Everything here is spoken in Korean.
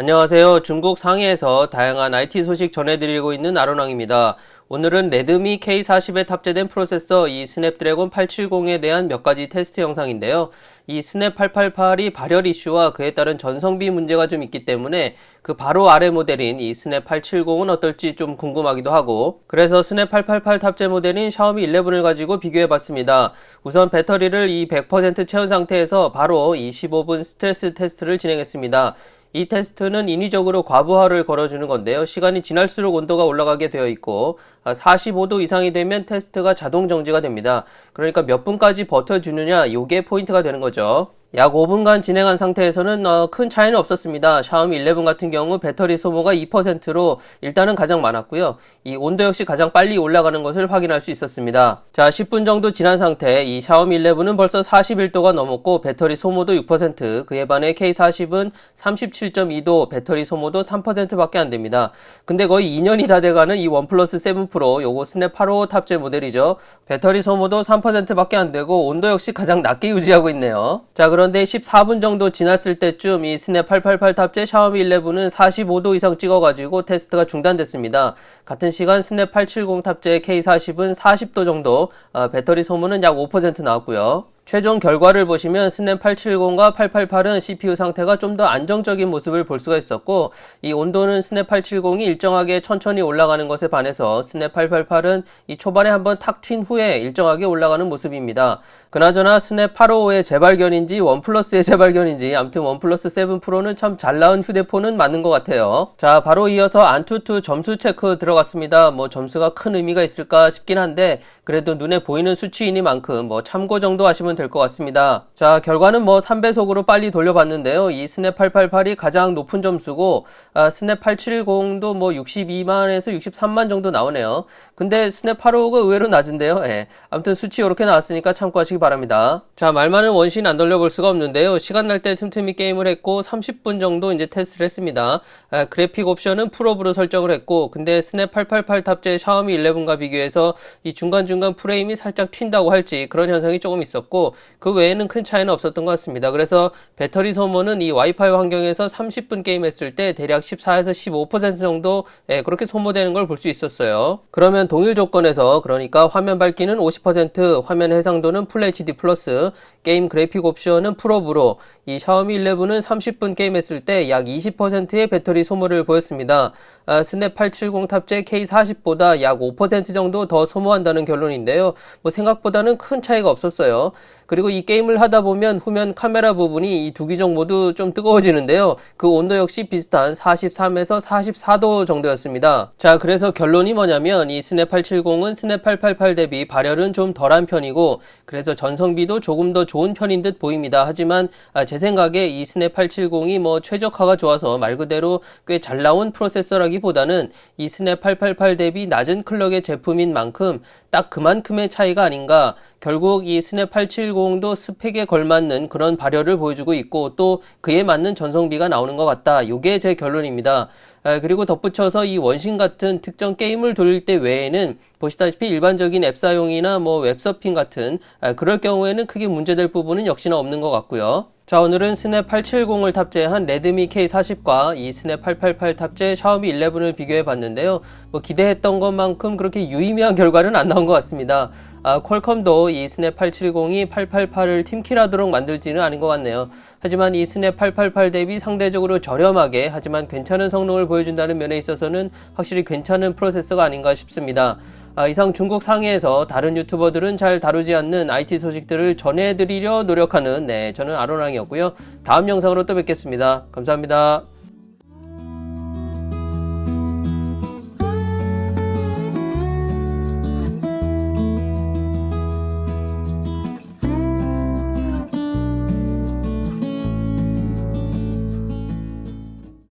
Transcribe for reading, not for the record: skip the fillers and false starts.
안녕하세요. 중국 상해에서 다양한 IT 소식 전해드리고 있는 아로랑입니다. 오늘은 레드미 K40에 탑재된 프로세서 이 스냅드래곤 870에 대한 몇 가지 테스트 영상인데요. 이 스냅 888이 발열 이슈와 그에 따른 전성비 문제가 좀 있기 때문에 그 바로 아래 모델인 이 스냅 870은 어떨지 좀 궁금하기도 하고, 그래서 스냅 888 탑재 모델인 샤오미 11을 가지고 비교해봤습니다. 우선 배터리를 이 100% 채운 상태에서 바로 이 15분 스트레스 테스트를 진행했습니다. 이 테스트는 인위적으로 과부하를 걸어주는 건데요. 시간이 지날수록 온도가 올라가게 되어 있고 45도 이상이 되면 테스트가 자동 정지가 됩니다. 그러니까 몇 분까지 버텨주느냐, 이게 포인트가 되는 거죠. 약 5분간 진행한 상태에서는 큰 차이는 없었습니다. 샤오미 11 같은 경우 배터리 소모가 2%로 일단은 가장 많았고요. 이 온도 역시 가장 빨리 올라가는 것을 확인할 수 있었습니다. 자, 10분 정도 지난 상태 이 샤오미 11은 벌써 41도가 넘었고 배터리 소모도 6%, 그에 반해 K40은 37.2도, 배터리 소모도 3%밖에 안 됩니다. 근데 거의 2년이 다 돼가는 이 원 플러스 7 프로, 요거 스냅 855 탑재 모델이죠. 배터리 소모도 3%밖에 안 되고 온도 역시 가장 낮게 유지하고 있네요. 자, 그런데 14분 정도 지났을 때쯤 이 스냅 888 탑재 샤오미 11은 45도 이상 찍어가지고 테스트가 중단됐습니다. 같은 시간 스냅 870 탑재 K40은 40도 정도, 배터리 소모는 약 5% 나왔고요. 최종 결과를 보시면 스냅 870과 888은 CPU 상태가 좀 더 안정적인 모습을 볼 수가 있었고, 이 온도는 스냅 870이 일정하게 천천히 올라가는 것에 반해서 스냅 888은 이 초반에 한번 탁 튄 후에 일정하게 올라가는 모습입니다. 그나저나 스냅 855의 재발견인지 원 플러스의 재발견인지 아무튼 원 플러스 7 프로는 참 잘 나온 휴대폰은 맞는 것 같아요. 자, 바로 이어서 안투투 점수 체크 들어갔습니다. 뭐 점수가 큰 의미가 있을까 싶긴 한데 그래도 눈에 보이는 수치이니만큼 참고 정도 하시면 될 것 같습니다. 자, 결과는 3배속으로 빨리 돌려봤는데요. 이 스냅 888이 가장 높은 점수고 스냅 870도 62만에서 63만 정도 나오네요. 근데 스냅 855가 의외로 낮은데요. 예. 아무튼 수치 이렇게 나왔으니까 참고하시기 바랍니다. 자, 말 많은 원신 안 돌려볼 수가 없는데요. 시간 날 때 틈틈이 게임을 했고 30분 정도 이제 테스트를 했습니다. 그래픽 옵션은 풀업으로 설정을 했고, 근데 스냅 888 탑재 샤오미 11과 비교해서 이 중간중간 프레임이 살짝 튄다고 할지 그런 현상이 조금 있었고, 그 외에는 큰 차이는 없었던 것 같습니다. 그래서 배터리 소모는 이 와이파이 환경에서 30분 게임했을 때 대략 14에서 15% 정도 그렇게 소모되는 걸 볼 수 있었어요. 그러면 동일 조건에서, 그러니까 화면 밝기는 50%, 화면 해상도는 풀 HD 플러스, 게임 그래픽 옵션은 풀업으로 이 샤오미 11은 30분 게임했을 때 약 20%의 배터리 소모를 보였습니다. 스냅 870 탑재 K40보다 약 5% 정도 더 소모한다는 결론인데요. 생각보다는 큰 차이가 없었어요. 그리고 이 게임을 하다 보면 후면 카메라 부분이 이 두 기종 모두 좀 뜨거워지는데요. 그 온도 역시 비슷한 43에서 44도 정도였습니다. 자, 그래서 결론이 뭐냐면 이 스냅 870은 스냅 888 대비 발열은 좀 덜한 편이고, 그래서 전성비도 조금 더 좋은 편인 듯 보입니다. 하지만 제 생각에 이 스냅 870이 최적화가 좋아서 말 그대로 꽤 잘 나온 프로세서라기보다는 이 스냅 888 대비 낮은 클럭의 제품인 만큼 딱 그만큼의 차이가 아닌가. 결국 이 스냅 870도 스펙에 걸맞는 그런 발열을 보여주고 있고, 또 그에 맞는 전성비가 나오는 것 같다. 요게 제 결론입니다. 그리고 덧붙여서 이 원신 같은 특정 게임을 돌릴 때 외에는 보시다시피 일반적인 앱 사용이나 웹서핑 같은 그럴 경우에는 크게 문제될 부분은 역시나 없는 것 같고요. 자, 오늘은 스냅 870을 탑재한 레드미 K40과 이 스냅 888 탑재 샤오미 11을 비교해 봤는데요. 기대했던 것만큼 그렇게 유의미한 결과는 안 나온 것 같습니다. 퀄컴도 이 스냅 870이 888을 팀킬하도록 만들지는 않은 것 같네요. 하지만 이 스냅 888 대비 상대적으로 저렴하게 하지만 괜찮은 성능을 보여준다는 면에 있어서는 확실히 괜찮은 프로세서가 아닌가 싶습니다. 이상 중국 상해에서 다른 유튜버들은 잘 다루지 않는 IT 소식들을 전해드리려 노력하는 저는 아로랑이었고요. 다음 영상으로 또 뵙겠습니다. 감사합니다.